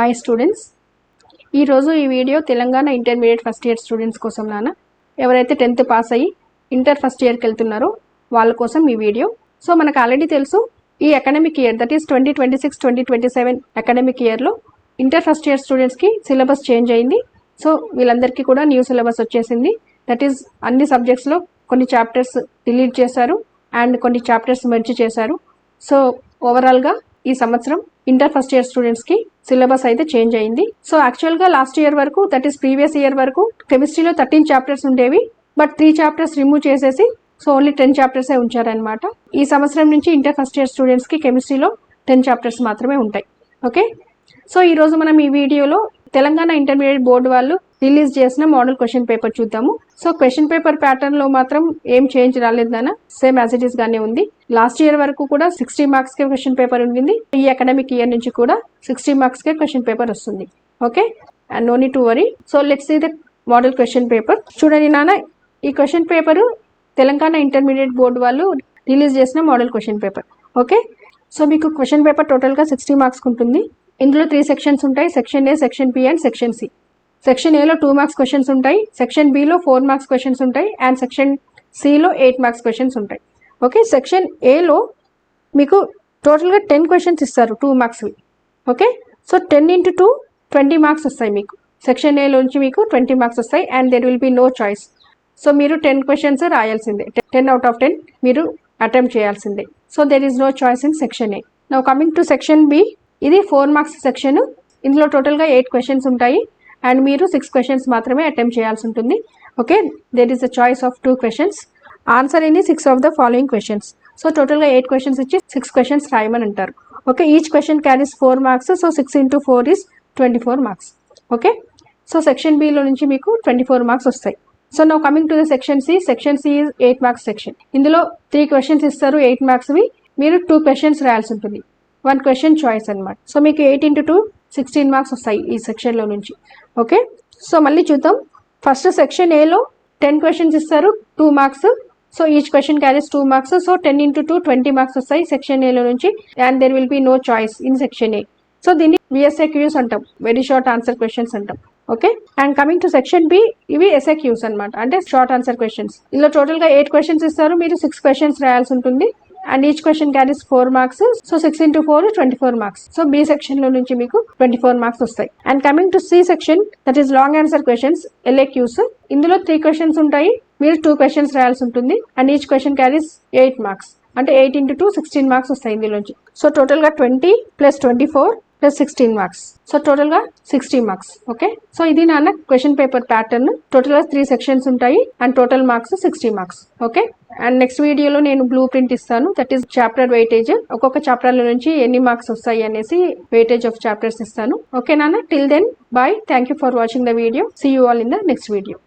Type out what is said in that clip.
Hi students, ఈరోజు ఈ video Telangana intermediate first year students కోసం ఎవరైతే 10th పాస్ అయ్యి ఇంటర్ ఫస్ట్ ఇయర్కి వెళ్తున్నారో వాళ్ళ కోసం ఈ వీడియో. సో మనకు ఆల్రెడీ తెలుసు, ఈ academic year that is 2026-2027 academic ఇయర్లో ఇంటర్ ఫస్ట్ ఇయర్ స్టూడెంట్స్కి సిలబస్ చేంజ్ అయింది. సో వీళ్ళందరికీ కూడా న్యూ సిలబస్ వచ్చేసింది. దట్ ఈస్ అన్ని సబ్జెక్ట్స్లో కొన్ని చాప్టర్స్ డిలీట్ చేశారు అండ్ కొన్ని చాప్టర్స్ మెర్జ్ చేశారు. సో ఓవరాల్గా ఈ సంవత్సరం ఇంటర్ ఫస్ట్ ఇయర్ స్టూడెంట్స్ కి సిలబస్ అయితే చేంజ్ అయింది. సో యాక్చువల్ గా లాస్ట్ ఇయర్ వరకు, దట్ ఈస్ ప్రీవియస్ ఇయర్ వరకు కెమిస్ట్రీలో 13 చాప్టర్స్ ఉండేవి. బట్ 3 చాప్టర్స్ రిమూవ్ చేసేసి సో ఓన్లీ 10 చాప్టర్సే ఉంచారనమాట. ఈ సంవత్సరం నుంచి ఇంటర్ ఫస్ట్ ఇయర్ స్టూడెంట్స్ కి కెమిస్ట్రీలో 10 చాప్టర్స్ మాత్రమే ఉంటాయి. ఓకే, సో ఈ రోజు మనం ఈ వీడియోలో తెలంగాణ ఇంటర్మీడియట్ బోర్డు వాళ్ళు రిలీజ్ చేసిన మోడల్ క్వశ్చన్ పేపర్ చూద్దాము. సో క్వశ్చన్ పేపర్ ప్యాటర్న్ లో మాత్రం ఏం చేంజ్ రాలేదన్న, సేమ్ యాజ్ ఇట్ ఈస్ గానే ఉంది. లాస్ట్ ఇయర్ వరకు కూడా 60 మార్క్స్ కే క్వశ్చన్ పేపర్ ఉంది. ఈ అకాడమిక్ ఇయర్ నుంచి కూడా 60 మార్క్స్ కే క్వశ్చన్ పేపర్ వస్తుంది. Okay, and no need to worry. So let's see the model question paper. చూడండి నాన్న, ఈ question paper Telangana intermediate board వాళ్ళు రిలీజ్ చేసిన model question paper. Okay, so మీకు క్వశ్చన్ పేపర్ టోటల్ గా 60 మార్క్స్ ఉంటుంది. ఇందులో 3 సెక్షన్స్ ఉంటాయి, section A, section B and section C. Section ఏలో 2 మార్క్స్ క్వశ్చన్స్ ఉంటాయి, సెక్షన్ బిలో 4 మార్క్స్ క్వశ్చన్స్ ఉంటాయి అండ్ సెక్షన్ సిలో 8 మార్క్స్ క్వశ్చన్స్ ఉంటాయి. ఓకే, సెక్షన్ ఏలో మీకు టోటల్గా 10 క్వశ్చన్స్ ఇస్తారు, 2 మార్క్స్వి. ఓకే, సో 10 into 2 20 మార్క్స్ వస్తాయి మీకు. సెక్షన్ ఏలోంచి మీకు 20 మార్క్స్ వస్తాయి and there will be no choice. So మీరు 10 క్వశ్చన్స్ రాయాల్సిందే, 10 out of 10 మీరు అటెంప్ట్ చేయాల్సిందే. So there is no choice in section A. Now coming to section B, ఇది 4 మార్క్స్ సెక్షన్. ఇందులో టోటల్గా 8 క్వశ్చన్స్ ఉంటాయి అండ్ మీరు 6 క్వశ్చన్స్ మాత్రమే అటెంప్ట్ చేయాల్సి ఉంటుంది. Okay, there is a choice of 2 questions. Answer in 6 of the following questions. So టోటల్గా 8 questions ఇచ్చి 6 క్వశ్చన్స్ రాయమని అంటారు. Okay, each question carries 4 marks. So 6 into 4 is 24 marks. Okay, so section బిలో నుంచి మీకు 24 మార్క్స్ వస్తాయి. So now coming to the section C. Section C is 8 marks section. ఇందులో 3 questions ఇస్తారు, 8 మార్క్స్వి. మీరు 2 క్వశ్చన్స్ రాయాల్సి ఉంటుంది, 1 క్వశ్చన్ చాయిస్ అనమాట. సో మీకు 8 into 2 16 మార్క్స్ వస్తాయి ఈ సెక్షన్లో నుంచి. ఓకే, సో మళ్ళీ చూద్దాం. ఫస్ట్ సెక్షన్ ఏలో 10 క్వశ్చన్స్ ఇస్తారు, 2 marks. So each question carries 2 marks. So 10 into 2 20 marks వస్తాయి సెక్షన్ ఏలో నుంచి and there will be no choice in section A. So దీన్ని VSAQs అంటాం, వెరీ షార్ట్ ఆన్సర్ క్వశ్చన్స్ అంటాం. Okay, and coming to section B, ఇవి SAQs అనమాట, అంటే short answer questions. ఇందులో టోటల్గా 8 క్వశ్చన్స్ ఇస్తారు, మీరు 6 క్వశ్చన్స్ రాయాల్సి ఉంటుంది and each question carries 4 marks. So 6 into 4 24 marks. So B section లో నుంచి మీకు 24 మార్క్స్ వస్తాయి. And coming to C section, that is long answer questions, LAQs. ఇందులో 3 క్వశ్చన్స్ ఉంటాయి, మీరు 2 క్వశ్చన్స్ రాయాల్సి ఉంటుంది and each question carries 8 marks, అంటే 8 into 2 16 మార్క్స్ వస్తాయి ఇందులోంచి. సో టోటల్ గా 20 + 24 + 16 మార్క్స్. సో టోటల్ గా 60 మార్క్స్. ఓకే, సో ఇది నాన్న క్వశ్చన్ పేపర్ ప్యాటర్న్. టోటల్ గా 3 సెక్షన్స్ ఉంటాయి and total marks 60 marks. Okay, and next వీడియోలో నేను బ్లూ ప్రింట్ ఇస్తాను, దట్ ఈస్ చాప్టర్ వెయిటేజ్. ఒక్కొక్క చాప్టర్ నుంచి ఎన్ని మార్క్స్ వస్తాయి అనేసి వెయిటేజ్ ఆఫ్ చాప్టర్స్ ఇస్తాను. ఓకే నాన్న, till then bye, thank you for watching the video. See you all in the next video.